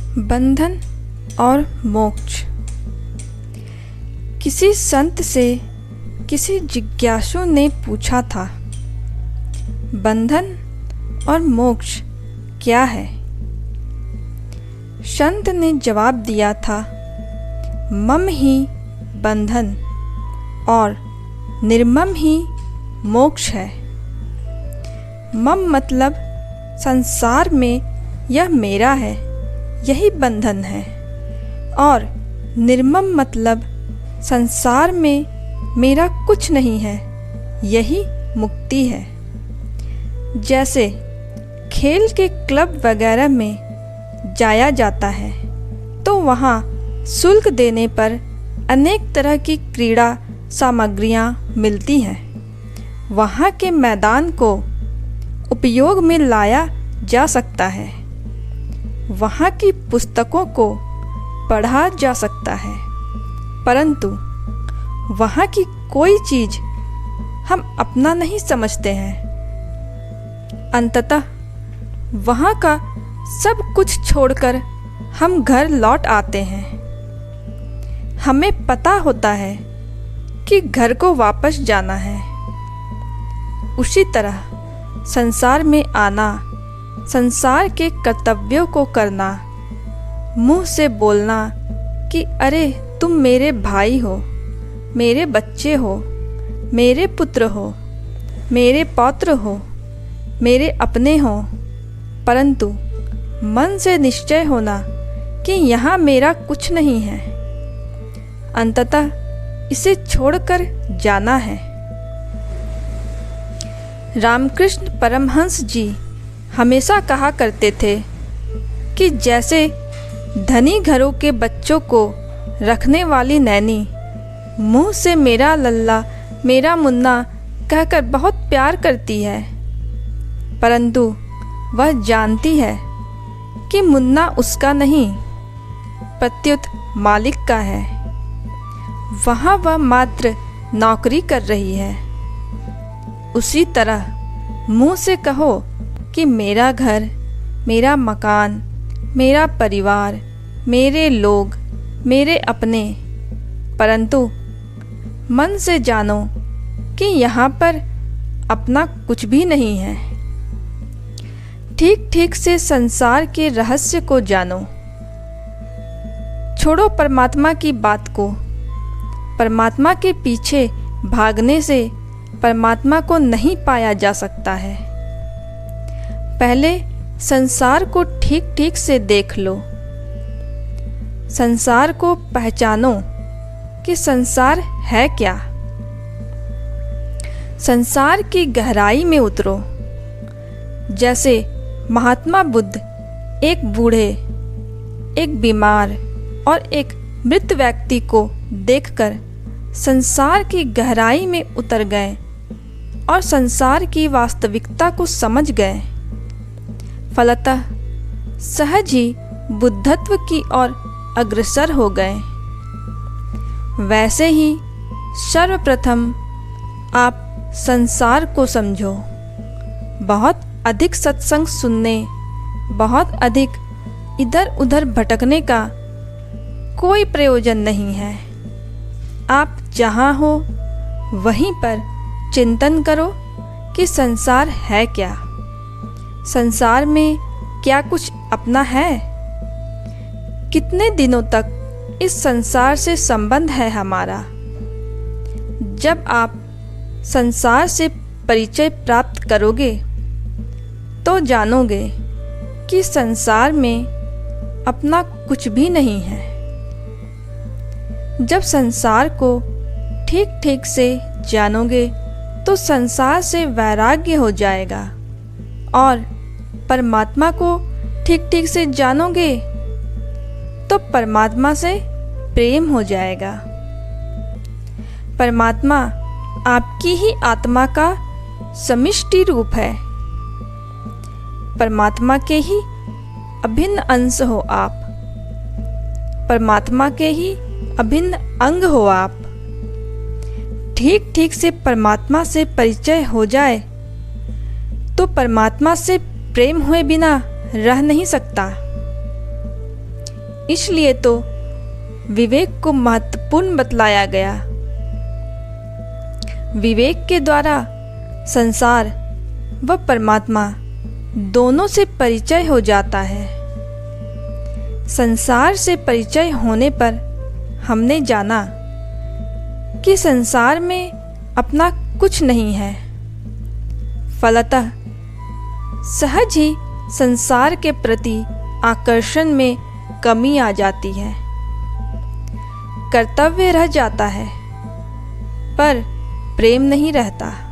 बंधन और मोक्ष। किसी संत से किसी जिज्ञासु ने पूछा था, बंधन और मोक्ष क्या है? संत ने जवाब दिया था, मम ही बंधन और निर्मम ही मोक्ष है। मम मतलब संसार में यह मेरा है, यही बंधन है, और निर्मम मतलब संसार में मेरा कुछ नहीं है, यही मुक्ति है। जैसे खेल के क्लब वगैरह में जाया जाता है तो वहाँ शुल्क देने पर अनेक तरह की क्रीड़ा सामग्रियाँ मिलती हैं। वहाँ के मैदान को उपयोग में लाया जा सकता है, वहाँ की पुस्तकों को पढ़ा जा सकता है, परंतु वहाँ की कोई चीज़ हम अपना नहीं समझते हैं। अंततः वहाँ का सब कुछ छोड़कर हम घर लौट आते हैं। हमें पता होता है कि घर को वापस जाना है। उसी तरह संसार में आना, संसार के कर्तव्यों को करना, मुंह से बोलना कि अरे तुम मेरे भाई हो, मेरे बच्चे हो, मेरे पुत्र हो, मेरे पौत्र हो, मेरे अपने हो, परंतु मन से निश्चय होना कि यहाँ मेरा कुछ नहीं है। अंततः इसे छोड़कर जाना है। रामकृष्ण परमहंस जी हमेशा कहा करते थे कि जैसे धनी घरों के बच्चों को रखने वाली नैनी मुंह से मेरा लल्ला मेरा मुन्ना कहकर बहुत प्यार करती है, परंतु वह जानती है कि मुन्ना उसका नहीं, प्रत्युत मालिक का है। वहाँ वह मात्र नौकरी कर रही है। उसी तरह मुंह से कहो कि मेरा घर, मेरा मकान, मेरा परिवार, मेरे लोग, मेरे अपने, परंतु मन से जानो कि यहाँ पर अपना कुछ भी नहीं है। ठीक ठीक से संसार के रहस्य को जानो। छोड़ो परमात्मा की बात को। परमात्मा के पीछे भागने से परमात्मा को नहीं पाया जा सकता है। पहले संसार को ठीक ठीक से देख लो। संसार को पहचानो कि संसार है क्या। संसार की गहराई में उतरो। जैसे महात्मा बुद्ध एक बूढ़े, एक बीमार और एक मृत व्यक्ति को देखकर संसार की गहराई में उतर गए और संसार की वास्तविकता को समझ गए। फलतः सहज ही बुद्धत्व की ओर अग्रसर हो गए। वैसे ही सर्वप्रथम आप संसार को समझो। बहुत अधिक सत्संग सुनने, बहुत अधिक इधर उधर भटकने का कोई प्रयोजन नहीं है। आप जहाँ हो वहीं पर चिंतन करो कि संसार है क्या, संसार में क्या कुछ अपना है, कितने दिनों तक इस संसार से संबंध है हमारा। जब आप संसार से परिचय प्राप्त करोगे तो जानोगे कि संसार में अपना कुछ भी नहीं है। जब संसार को ठीक ठीक से जानोगे तो संसार से वैराग्य हो जाएगा और परमात्मा को ठीक ठीक से जानोगे तो परमात्मा से प्रेम हो जाएगा। परमात्मा आपकी ही आत्मा का समिष्टि रूप है। परमात्मा के ही अभिन्न अंश हो आप, परमात्मा के ही अभिन्न अंग हो आप। ठीक ठीक से परमात्मा से परिचय हो जाए तो परमात्मा से प्रेम हुए बिना रह नहीं सकता। इसलिए तो विवेक को महत्वपूर्ण बतलाया गया। विवेक के द्वारा संसार व परमात्मा दोनों से परिचय हो जाता है। संसार से परिचय होने पर हमने जाना कि संसार में अपना कुछ नहीं है। फलतः सहज ही संसार के प्रति आकर्षण में कमी आ जाती है। कर्तव्य रह जाता है पर प्रेम नहीं रहता।